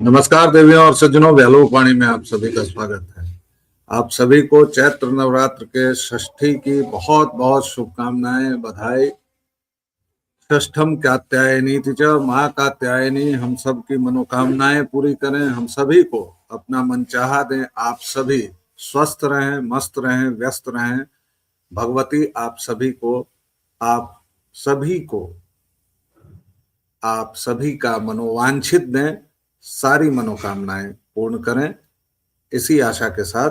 नमस्कार देवियों और सज्जनों, व्यालोक वाणी में आप सभी का स्वागत है। आप सभी को चैत्र नवरात्र के षष्ठी की बहुत बहुत शुभकामनाएं, बधाई। षष्ठम कात्यायनी च माँ कात्यायनी हम सब की मनोकामनाएं पूरी करें, हम सभी को अपना मनचाहा दें। आप सभी स्वस्थ रहें, मस्त रहें, व्यस्त रहें। भगवती आप सभी का मनोवांछित दें, सारी मनोकामनाएं पूर्ण करें। इसी आशा के साथ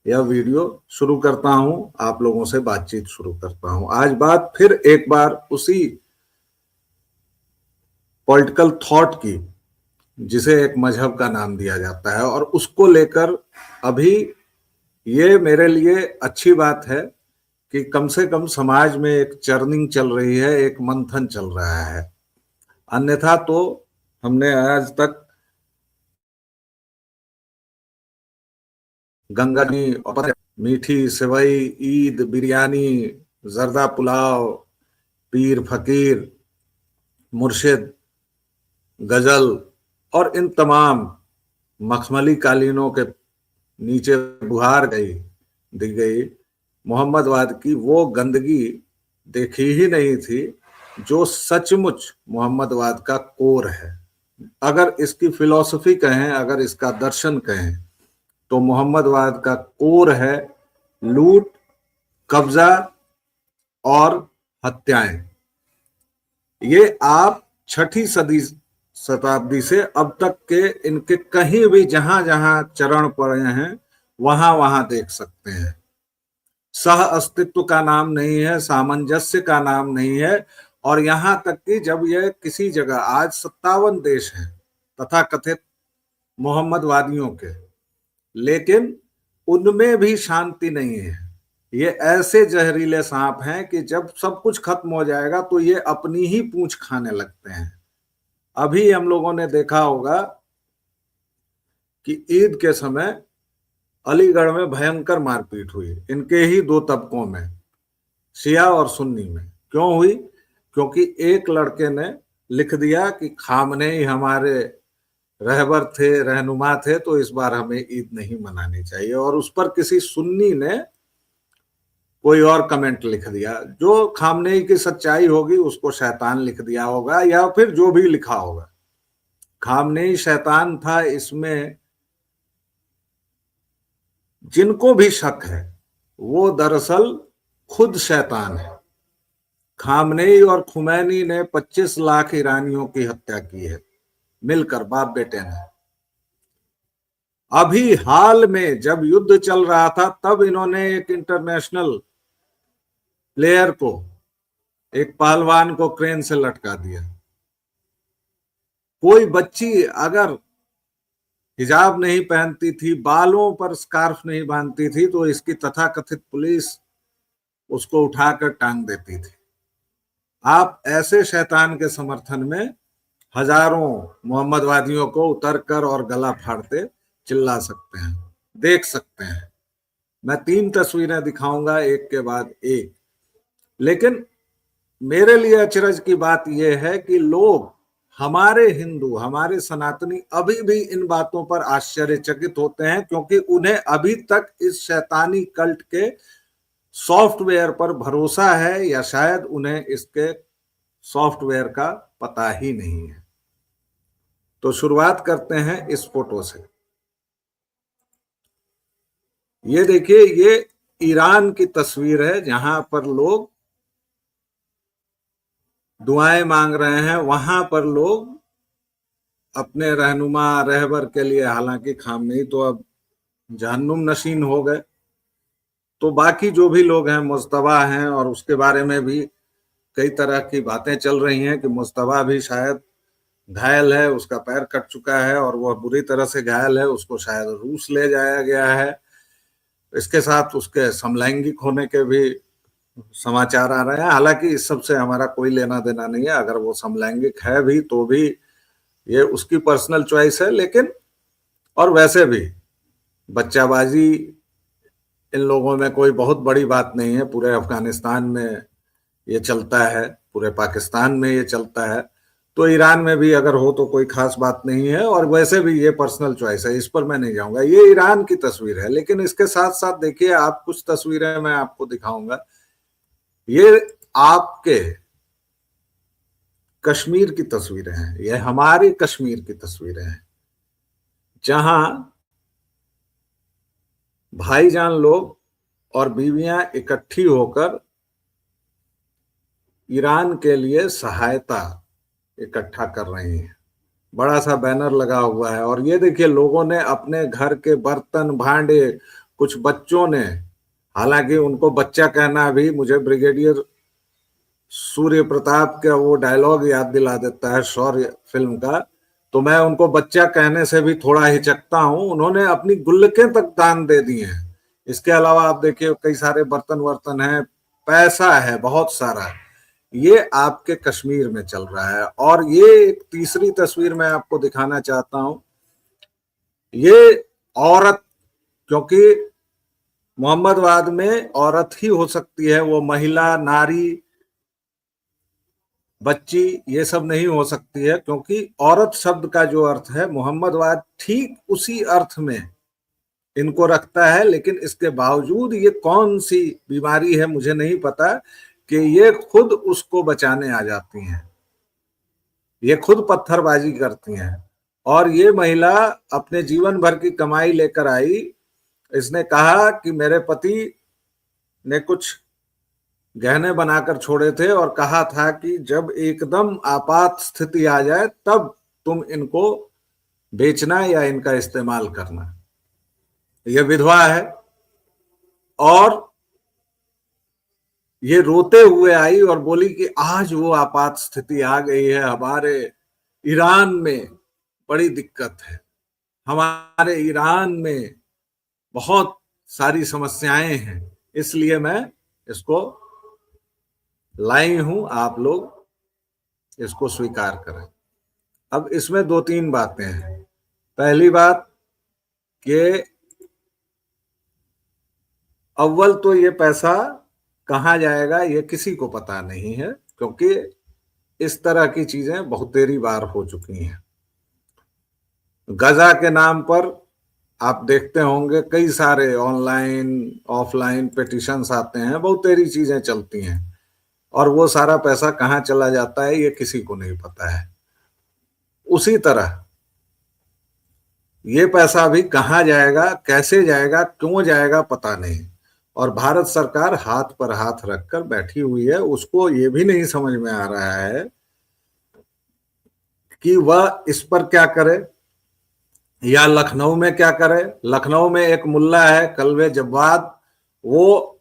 यह वीडियो शुरू करता हूं, आप लोगों से बातचीत शुरू करता हूं। आज बात फिर एक बार उसी पॉलिटिकल थॉट की जिसे एक मजहब का नाम दिया जाता है, और उसको लेकर अभी ये मेरे लिए अच्छी बात है कि कम से कम समाज में एक चर्निंग चल रही है, एक मंथन चल रहा है। अन्यथा तो हमने आज तक गंगा और मीठी सेवई, ईद, बिरयानी, जर्दा पुलाव, पीर फकीर, मुर्शिद, गजल और इन तमाम मखमली कालीनों के नीचे बुहार दी गई मोहम्मदवाद की वो गंदगी देखी ही नहीं थी जो सचमुच मोहम्मदवाद का कोर है। अगर इसकी फिलॉसफी कहें, अगर इसका दर्शन कहें, तो मोहम्मदवाद का कोर है लूट, कब्जा और हत्याएं। ये आप छठी शताब्दी से अब तक के इनके कहीं भी जहां जहां चरण पड़े हैं वहां वहां देख सकते हैं। सह अस्तित्व का नाम नहीं है, सामंजस्य का नाम नहीं है। और यहां तक कि जब यह किसी जगह, आज 57 देश हैं तथा कथित मोहम्मदवादियों के, लेकिन उनमें भी शांति नहीं है। ये ऐसे जहरीले सांप हैं कि जब सब कुछ खत्म हो जाएगा तो ये अपनी ही पूंछ खाने लगते हैं। अभी हम लोगों ने देखा होगा कि ईद के समय अलीगढ़ में भयंकर मारपीट हुई, इनके ही दो तबकों में, शिया और सुन्नी में। क्यों हुई? क्योंकि एक लड़के ने लिख दिया कि खामनेई हमारे रहबर थे, रहनुमा थे, तो इस बार हमें ईद नहीं मनानी चाहिए। और उस पर किसी सुन्नी ने कोई और कमेंट लिख दिया। जो खामनेई की सच्चाई होगी उसको शैतान लिख दिया होगा, या फिर जो भी लिखा होगा। खामनेई शैतान था, इसमें जिनको भी शक है वो दरअसल खुद शैतान है। खामनेई और खुमैनी ने 25 लाख ईरानियों की हत्या की है मिलकर, बाप बेटे ने। अभी हाल में जब युद्ध चल रहा था तब इन्होंने एक इंटरनेशनल प्लेयर को, एक पहलवान को क्रेन से लटका दिया। कोई बच्ची अगर हिजाब नहीं पहनती थी, बालों पर स्कार्फ नहीं बांधती थी, तो इसकी तथाकथित पुलिस उसको उठाकर टांग देती थी। आप ऐसे शैतान के समर्थन में हजारों मोहम्मदवादियों को उतरकर और गला फाड़ते चिल्ला सकते हैं, देख सकते हैं। मैं 3 तस्वीरें दिखाऊंगा एक के बाद एक। लेकिन मेरे लिए अचरज की बात यह है कि लोग, हमारे हिंदू, हमारे सनातनी अभी भी इन बातों पर आश्चर्यचकित होते हैं, क्योंकि उन्हें अभी तक इस शैतानी कल्ट के सॉफ्टवेयर पर भरोसा है, या शायद उन्हें इसके सॉफ्टवेयर का पता ही नहीं है। तो शुरुआत करते हैं इस फोटो से। ये देखिए, ये ईरान की तस्वीर है जहां पर लोग दुआएं मांग रहे हैं। वहां पर लोग अपने रहनुमा, रहबर के लिए, हालांकि खामनेई तो अब जहन्नुम नशीन हो गए, तो बाकी जो भी लोग हैं मुज्तबा हैं, और उसके बारे में भी कई तरह की बातें चल रही हैं कि मुज्तबा भी शायद घायल है, उसका पैर कट चुका है और वह बुरी तरह से घायल है, उसको शायद रूस ले जाया गया है। इसके साथ उसके समलैंगिक होने के भी समाचार आ रहे हैं। हालांकि इस सब से हमारा कोई लेना देना नहीं है, अगर वो समलैंगिक है भी तो भी ये उसकी पर्सनल चॉइस है। लेकिन और वैसे भी बच्चाबाजी इन लोगों में कोई बहुत बड़ी बात नहीं है। पूरे अफगानिस्तान में ये चलता है, पूरे पाकिस्तान में ये चलता है। तो ईरान में भी अगर हो तो कोई खास बात नहीं है, और वैसे भी ये पर्सनल चॉइस है, इस पर मैं नहीं जाऊंगा। ये ईरान की तस्वीर है, लेकिन इसके साथ साथ देखिए आप, कुछ तस्वीरें मैं आपको दिखाऊंगा। ये आपके कश्मीर की तस्वीरें हैं, ये हमारे कश्मीर की तस्वीरें हैं, जहां भाईजान लोग और बीवियां इकट्ठी होकर ईरान के लिए सहायता इकट्ठा कर रही हैं। बड़ा सा बैनर लगा हुआ है, और ये देखिए लोगों ने अपने घर के बर्तन भांडे, कुछ बच्चों ने, हालांकि उनको बच्चा कहना भी मुझे ब्रिगेडियर सूर्य प्रताप का वो डायलॉग याद दिला देता है शौर्य फिल्म का, तो मैं उनको बच्चा कहने से भी थोड़ा हिचकता हूं। उन्होंने अपनी गुल्लकें तक दान दे दी हैं। इसके अलावा आप देखिए कई सारे बर्तन वर्तन हैं, पैसा है बहुत सारा। ये आपके कश्मीर में चल रहा है। और ये एक तीसरी तस्वीर मैं आपको दिखाना चाहता हूं। ये औरत, क्योंकि मोहम्मदवाद में औरत ही हो सकती है, वो महिला, नारी, बच्ची, ये सब नहीं हो सकती है, क्योंकि औरत शब्द का जो अर्थ है मोहम्मदवाद ठीक उसी अर्थ में इनको रखता है। लेकिन इसके बावजूद ये कौन सी बीमारी है मुझे नहीं पता कि ये खुद उसको बचाने आ जाती हैं, ये खुद पत्थरबाजी करती हैं। और ये महिला अपने जीवन भर की कमाई लेकर आई। इसने कहा कि मेरे पति ने कुछ गहने बनाकर छोड़े थे और कहा था कि जब एकदम आपात स्थिति आ जाए तब तुम इनको बेचना या इनका इस्तेमाल करना। ये विधवा है, और ये रोते हुए आई और बोली कि आज वो आपात स्थिति आ गई है, हमारे ईरान में बड़ी दिक्कत है, हमारे ईरान में बहुत सारी समस्याएं हैं, इसलिए मैं इसको लाई हूं, आप लोग इसको स्वीकार करें। अब इसमें दो तीन बातें हैं। पहली बात कि अव्वल तो ये पैसा कहाँ जाएगा ये किसी को पता नहीं है, क्योंकि इस तरह की चीजें बहुत देरी बार हो चुकी हैं। गजा के नाम पर आप देखते होंगे कई सारे ऑनलाइन ऑफलाइन पिटिशंस आते हैं, बहुत तेरी चीजें चलती हैं, और वो सारा पैसा कहाँ चला जाता है ये किसी को नहीं पता है। उसी तरह ये पैसा भी कहाँ जाएगा, कैसे जाएगा, क्यों जाएगा, पता नहीं। और भारत सरकार हाथ पर हाथ रखकर बैठी हुई है। उसको ये भी नहीं समझ में आ रहा है कि वह इस पर क्या करे या लखनऊ में क्या करे। लखनऊ में एक मुल्ला है कल्बे जव्वाद, वो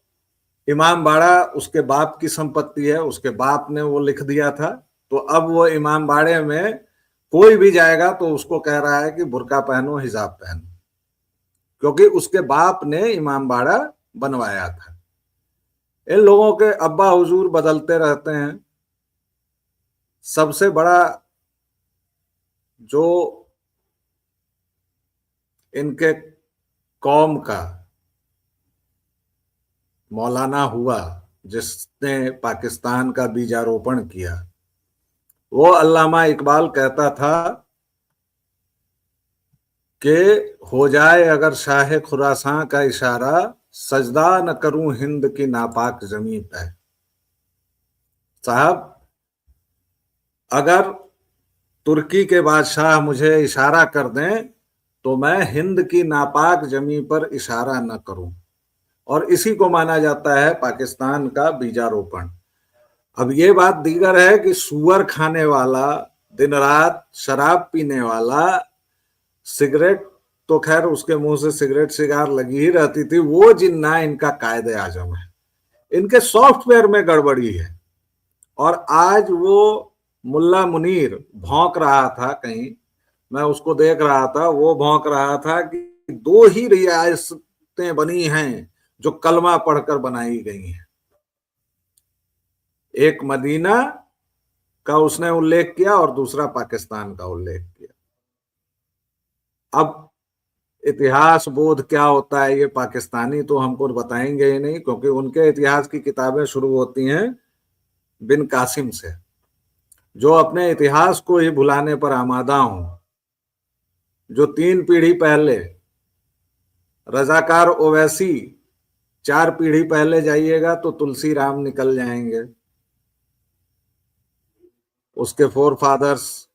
इमाम बाड़ा उसके बाप की संपत्ति है, उसके बाप ने वो लिख दिया था। तो अब वो इमाम बाड़े में कोई भी जाएगा तो उसको कह रहा है कि बुर्का पहनो, हिजाब पहनो, क्योंकि उसके बाप ने इमाम बाड़ा बनवाया था। इन लोगों के अब्बा हुजूर बदलते रहते हैं। सबसे बड़ा जो इनके कौम का मौलाना हुआ, जिसने पाकिस्तान का बीजारोपण किया, वो अल्लामा इकबाल कहता था कि हो जाए अगर शाह खुरासां का इशारा, सजदा न करूं हिंद की नापाक जमीन पे। साहब, अगर तुर्की के बादशाह मुझे इशारा कर दें तो मैं हिंद की नापाक जमीन पर इशारा न करूं। और इसी को माना जाता है पाकिस्तान का बीजारोपण। अब ये बात दीगर है कि सुअर खाने वाला, दिन रात शराब पीने वाला, सिगरेट तो खैर उसके मुंह से सिगरेट सिगार लगी ही रहती थी, वो जिन्ना इनका कायदे आजम है। इनके सॉफ्टवेयर में गड़बड़ी है। और आज वो मुल्ला मुनीर भौंक रहा था, कहीं मैं उसको देख रहा था, वो भौंक रहा था कि दो ही रियासतें बनी हैं जो कलमा पढ़कर बनाई गई हैं। एक मदीना का उसने उल्लेख किया और दूसरा पाकिस्तान का उल्लेख किया। अब इतिहास बोध क्या होता है ये पाकिस्तानी तो हमको बताएंगे ही नहीं, क्योंकि उनके इतिहास की किताबें शुरू होती हैं बिन कासिम से। जो अपने इतिहास को ही भुलाने पर आमादा हों, जो 3 पीढ़ी पहले रजाकार ओवैसी, 4 पीढ़ी पहले जाइएगा तो तुलसी राम निकल जाएंगे, उसके फोर फादर्स।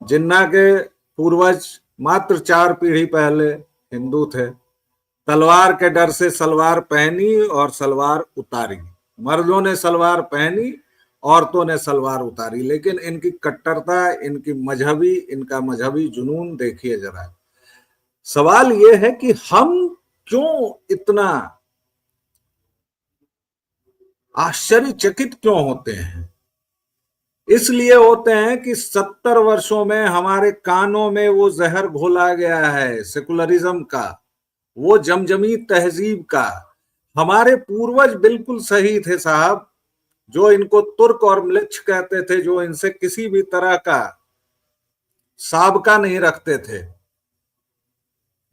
जिन्ना के पूर्वज मात्र 4 पीढ़ी पहले हिंदू थे। तलवार के डर से सलवार पहनी और सलवार उतारी, मर्दों ने सलवार पहनी, औरतों ने सलवार उतारी, लेकिन इनकी कट्टरता, इनका मजहबी जुनून देखिए जरा। सवाल यह है कि हम क्यों इतना आश्चर्यचकित क्यों होते हैं? इसलिए होते हैं कि 70 वर्षों में हमारे कानों में वो जहर घोला गया है सेकुलरिज्म का, वो जमजमी तहजीब का। हमारे पूर्वज बिल्कुल सही थे साहब, जो इनको तुर्क और म्लेच्छ कहते थे, जो इनसे किसी भी तरह का साबका नहीं रखते थे।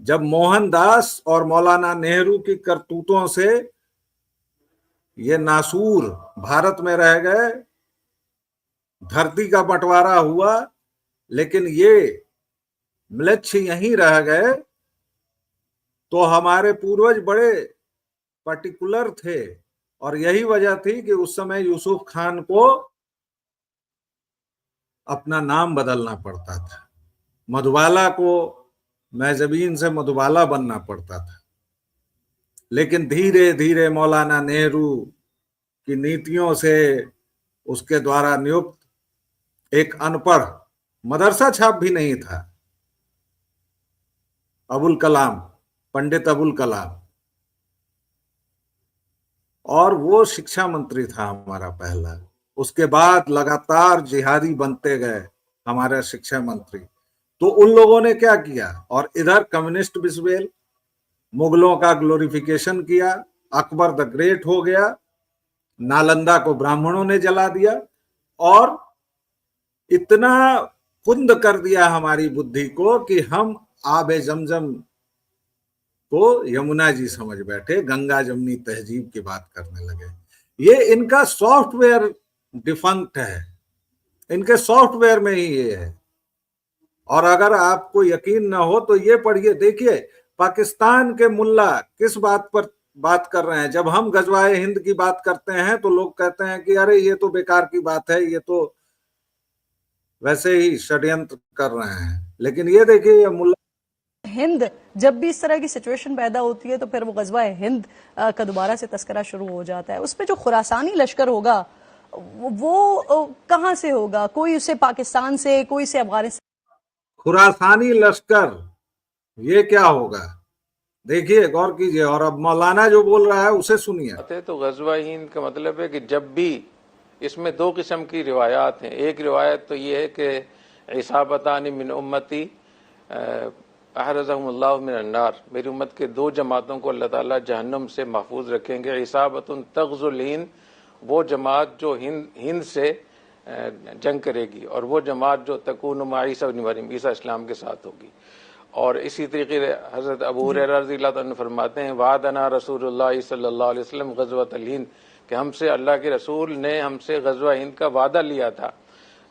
जब मोहनदास और मौलाना नेहरू की करतूतों से ये नासूर भारत में रह गए, धरती का बंटवारा हुआ, लेकिन ये म्लेच्छ यहीं रह गए, तो हमारे पूर्वज बड़े पर्टिकुलर थे। और यही वजह थी कि उस समय यूसुफ खान को अपना नाम बदलना पड़ता था, मधुबाला को मैजबीन से मधुबाला बनना पड़ता था। लेकिन धीरे धीरे मौलाना नेहरू की नीतियों से उसके द्वारा नियुक्त एक अनपढ़, मदरसा छाप भी नहीं था, अबुल कलाम, पंडित अबुल कलाम, और वो शिक्षा मंत्री था हमारा पहला। उसके बाद लगातार जिहादी बनते गए हमारे शिक्षा मंत्री। तो उन लोगों ने क्या किया? और इधर कम्युनिस्ट बिस्वेल, मुगलों का ग्लोरिफिकेशन किया, अकबर द ग्रेट हो गया, नालंदा को ब्राह्मणों ने जला दिया, और इतना कुंद कर दिया हमारी बुद्धि को कि हम आबे जमजम को यमुना जी समझ बैठे, गंगा जमुनी तहजीब की बात करने लगे। ये इनका सॉफ्टवेयर डिफंक्ट है, इनके सॉफ्टवेयर में ही ये है। और अगर आपको यकीन ना हो तो ये पढ़िए, देखिए पाकिस्तान के मुल्ला किस बात पर बात कर रहे हैं। जब हम गजवाए हिंद की बात करते हैं तो लोग कहते हैं कि अरे ये तो बेकार की बात है, ये तो वैसे ही षड्यंत्र कर रहे हैं। लेकिन ये देखिए, ये मुल्ला हिंद, जब भी इस तरह की सिचुएशन पैदा होती है तो फिर वो गजवा हिंद का दोबारा से तस्करा शुरू हो जाता है। उसमें जो खुरासानी लश्कर होगा वो कहां से होगा? कोई उसे पाकिस्तान से, कोई से अफगानिस्तान। खुरासानी लश्कर, ये क्या होगा? देखिए, गौर कीजिए, और अब मौलाना जो बोल रहा है उसे सुनिए। तो गजवा हिंद का मतलब है कि जब भी, इसमें 2 किस्म की रिवायात हैं। एक रिवायत तो ये है कि इसाबतानी मिन उम्मती अहरज़हुमुल्लाहु मिन अन्नार, मेरी उम्मत के 2 जमातों को अल्लाह ताला जहन्नम से महफूज रखेंगे। इसाबतुन तग़ज़ुल हिंद, वो जमात जो हिंद से जंग करेगी, और वो जमात जो तकून मा ईसा इब्न मरियम, ईसा इस्लाम के साथ होगी। और इसी तरीके हज़रत अबू हुरैरा रज़ियल्लाहु अन्हु फरमाते हैं, वादना रसूलुल्लाह सल्लल्लाहु अलैहि वसल्लम ग़ज़वतल हिंद, कि हमसे अल्लाह के रसूल ने हमसे गज़वा हिंद का वादा लिया था,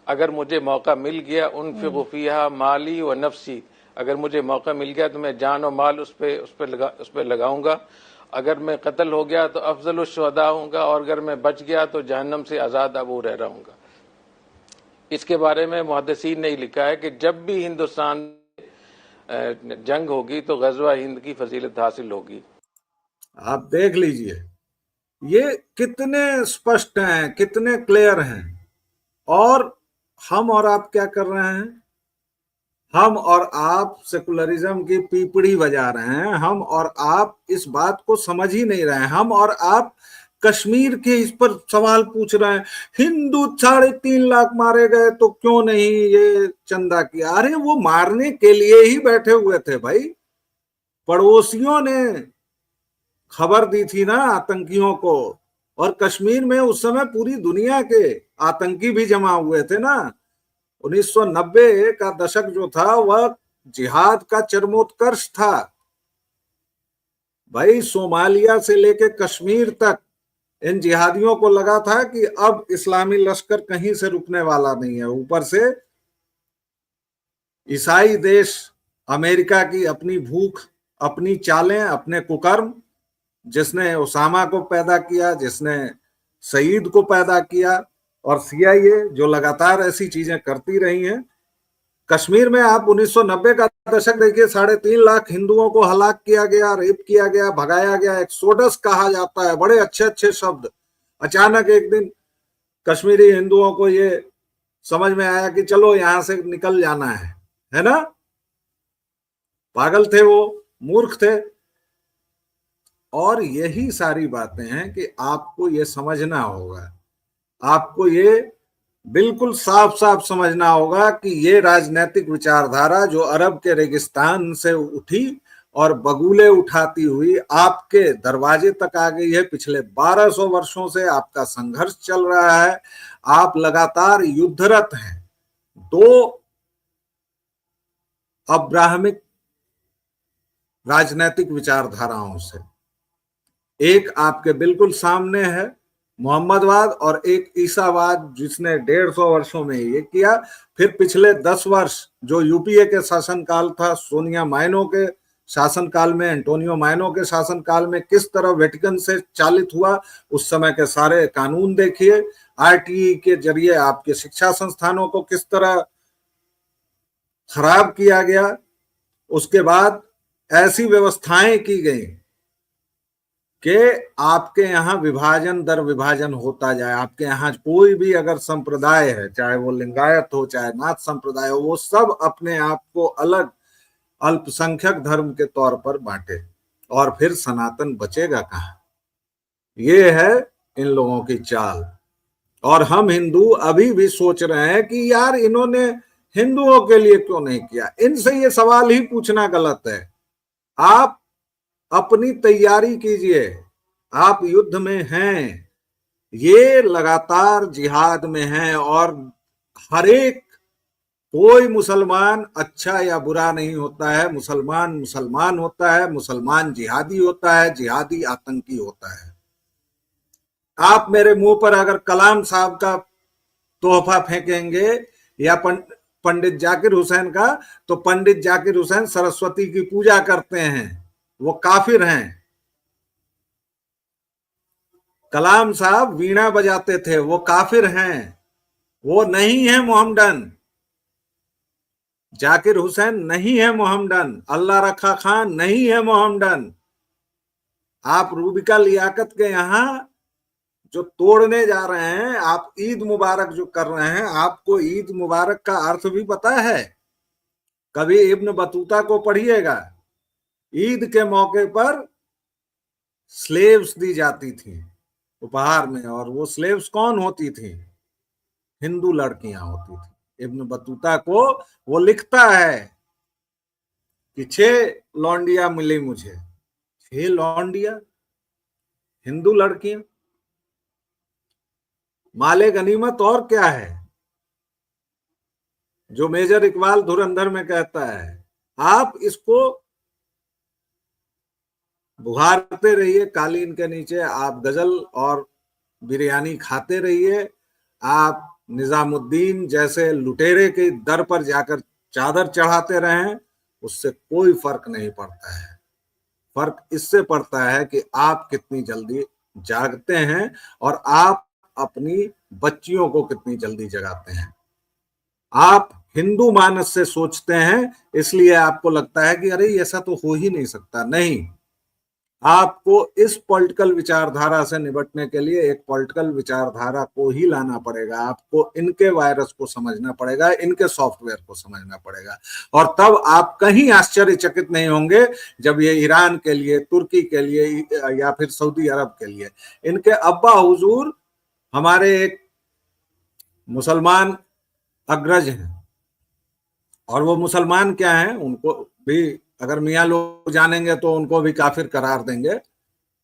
अगर मुझे मौका मिल गया उनफ़िक़ु फ़ीहा माली व नफ्सी, अगर मुझे मौका मिल गया तो मैं जान और माल उस पे लगाऊंगा। अगर मैं कत्ल हो गया तो अफजल शुहदा हूँगा, और अगर मैं बच गया तो जहन्नम से आज़ाद अबू हुरैरा हूँगा। इसके बारे में मुहद्दिसीन ने लिखा है कि जब भी हिंदुस्तान जंग होगी तो गज़वा हिंद की फजीलत हासिल होगी। आप देख लीजिए, ये कितने स्पष्ट हैं, कितने क्लियर हैं। और हम और आप क्या कर रहे हैं? हम और आप सेकुलरिज्म की पीपड़ी बजा रहे हैं। हम और आप इस बात को समझ ही नहीं रहे हैं। हम और आप कश्मीर के इस पर सवाल पूछ रहे हैं, हिंदू 3.5 लाख मारे गए तो क्यों नहीं ये चंदा किया? अरे वो मारने के लिए ही बैठे हुए थे भाई। पड़ोसियों ने खबर दी थी ना आतंकियों को, और कश्मीर में उस समय पूरी दुनिया के आतंकी भी जमा हुए थे ना। 1990 का दशक जो था वह जिहाद का चरमोत्कर्ष था भाई। सोमालिया से लेके कश्मीर तक इन जिहादियों को लगा था कि अब इस्लामी लश्कर कहीं से रुकने वाला नहीं है। ऊपर से ईसाई देश अमेरिका की अपनी भूख, अपनी चालें, अपने कुकर्म, जिसने उसामा को पैदा किया, जिसने सईद को पैदा किया, और सीआईए जो लगातार ऐसी चीजें करती रही हैं। कश्मीर में आप 1990 का दशक देखिए, 3.5 लाख हिंदुओं को हलाक किया गया, रेप किया गया, भगाया गया, एक्सोडस कहा जाता है, बड़े अच्छे अच्छे शब्द। अचानक एक दिन कश्मीरी हिंदुओं को ये समझ में आया कि चलो यहां से निकल जाना है ना। पागल थे वो, मूर्ख थे। और यही सारी बातें हैं कि आपको ये समझना होगा, आपको ये बिल्कुल साफ साफ समझना होगा कि ये राजनीतिक विचारधारा जो अरब के रेगिस्तान से उठी और बगुले उठाती हुई आपके दरवाजे तक आ गई है। पिछले 1200 वर्षों से आपका संघर्ष चल रहा है, आप लगातार युद्धरत हैं दो अब्राहमिक राजनीतिक विचारधाराओं से। एक आपके बिल्कुल सामने है मोहम्मदवाद, और एक ईसावाद जिसने 150 वर्षों में ये किया। फिर पिछले 10 वर्ष जो यूपीए के शासनकाल था, सोनिया माइनो के शासनकाल में, एंटोनियो माइनो के शासनकाल में किस तरह वेटिकन से चालित हुआ, उस समय के सारे कानून देखिए। आरटीई के जरिए आपके शिक्षा संस्थानों को किस तरह खराब किया गया। उसके बाद ऐसी व्यवस्थाएं की गई कि आपके यहाँ विभाजन दर विभाजन होता जाए। आपके यहाँ कोई भी अगर संप्रदाय है, चाहे वो लिंगायत हो, चाहे नाथ संप्रदाय हो, वो सब अपने आप को अलग अल्पसंख्यक धर्म के तौर पर बांटे, और फिर सनातन बचेगा कहाँ। ये है इन लोगों की चाल। और हम हिंदू अभी भी सोच रहे हैं कि यार इन्होंने हिंदुओं के लिए क्यों नहीं किया। इनसे ये सवाल ही पूछना गलत है। आप अपनी तैयारी कीजिए, आप युद्ध में हैं, ये लगातार जिहाद में हैं, और हर एक कोई मुसलमान अच्छा या बुरा नहीं होता है। मुसलमान मुसलमान होता है, मुसलमान जिहादी होता है, जिहादी आतंकी होता है। आप मेरे मुंह पर अगर कलाम साहब का तोहफा फेंकेंगे या पंडित जाकिर हुसैन का, तो पंडित जाकिर हुसैन सरस्वती की पूजा करते हैं, वो काफिर हैं। कलाम साहब वीणा बजाते थे, वो काफिर हैं, वो नहीं है मोहम्मदन। जाकिर हुसैन नहीं है मोहम्मदन, अल्लाह रखा खान नहीं है मोहम्मदन। आप रूबिका लियाकत के यहां जो तोड़ने जा रहे हैं, आप ईद मुबारक जो कर रहे हैं, आपको ईद मुबारक का अर्थ भी पता है? कभी इब्न बतूता को पढ़िएगा। ईद के मौके पर स्लेव्स दी जाती थी उपहार में, और वो स्लेव्स कौन होती थी? हिंदू लड़कियां होती थी। इब्न बतूता को वो लिखता है कि 6 लौंडिया मिली मुझे। 6 लौंडिया, हिंदू लड़कियां, माले गनीमत और क्या है, जो मेजर इकबाल धुरंधर में कहता है। आप इसको बुहारते रहिए कालीन के नीचे, आप गजल और बिरयानी खाते रहिए, आप निजामुद्दीन जैसे लुटेरे के दर पर जाकर चादर चढ़ाते रहें, उससे कोई फर्क नहीं पड़ता है। फर्क इससे पड़ता है कि आप कितनी जल्दी जागते हैं और आप अपनी बच्चियों को कितनी जल्दी जगाते हैं। आप हिंदू मानस से सोचते हैं, इसलिए आपको लगता है कि अरे ऐसा तो हो ही नहीं सकता। नहीं, आपको इस पॉलिटिकल विचारधारा से निपटने के लिए एक पॉलिटिकल विचारधारा को ही लाना पड़ेगा। आपको इनके वायरस को समझना पड़ेगा, इनके सॉफ्टवेयर को समझना पड़ेगा, और तब आप कहीं आश्चर्यचकित नहीं होंगे जब ये ईरान के लिए, तुर्की के लिए या फिर सऊदी अरब के लिए, इनके अब्बा हुजूर हमारे एक मुसलमान अग्रज हैं, और वो मुसलमान क्या हैं, उनको भी अगर मियाँ लोग जानेंगे तो उनको भी काफिर करार देंगे।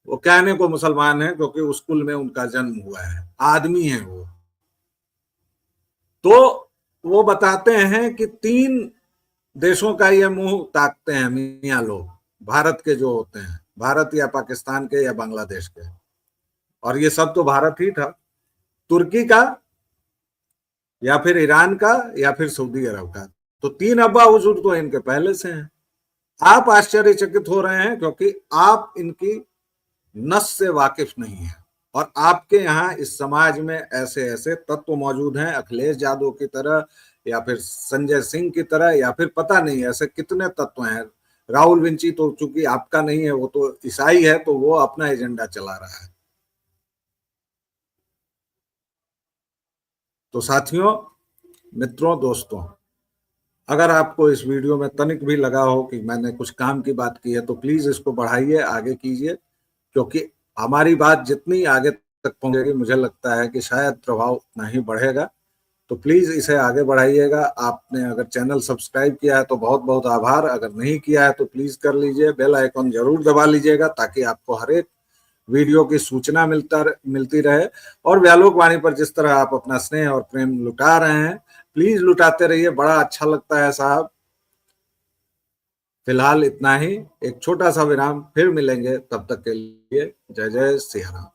वो कहने को मुसलमान है क्योंकि उस कुल में उनका जन्म हुआ है, आदमी है वो। तो वो बताते हैं कि 3 देशों का ये मुंह ताकते हैं मियाँ लोग, भारत के जो होते हैं, भारत या पाकिस्तान के या बांग्लादेश के। और ये सब तो भारत ही था, तुर्की का या फिर ईरान का या फिर सऊदी अरब का। तो 3 अब्बा हुजूर तो इनके पहले से हैं। आप आश्चर्यचकित हो रहे हैं क्योंकि आप इनकी नस से वाकिफ नहीं है, और आपके यहाँ इस समाज में ऐसे ऐसे तत्व मौजूद हैं, अखिलेश यादव की तरह या फिर संजय सिंह की तरह, या फिर पता नहीं ऐसे कितने तत्व हैं। राहुल विंची तो चूंकि आपका नहीं है, वो तो ईसाई है, तो वो अपना एजेंडा चला रहा है। तो साथियों, मित्रों, दोस्तों, अगर आपको इस वीडियो में तनिक भी लगा हो कि मैंने कुछ काम की बात की है तो प्लीज इसको बढ़ाइए, आगे कीजिए, क्योंकि हमारी बात जितनी आगे तक पहुंचेगी मुझे लगता है कि शायद प्रभाव उतना ही बढ़ेगा। तो प्लीज इसे आगे बढ़ाइएगा। आपने अगर चैनल सब्सक्राइब किया है तो बहुत बहुत आभार, अगर नहीं किया है तो प्लीज कर लीजिए, बेल आइकॉन जरूर दबा लीजिएगा ताकि आपको हर एक वीडियो की सूचना मिलती रहे। और व्यालोक वाणी पर जिस तरह आप अपना स्नेह और प्रेम लुटा रहे हैं, प्लीज लुटाते रहिए, बड़ा अच्छा लगता है साहब। फिलहाल इतना ही, एक छोटा सा विराम, फिर मिलेंगे, तब तक के लिए जय जय सिया राम।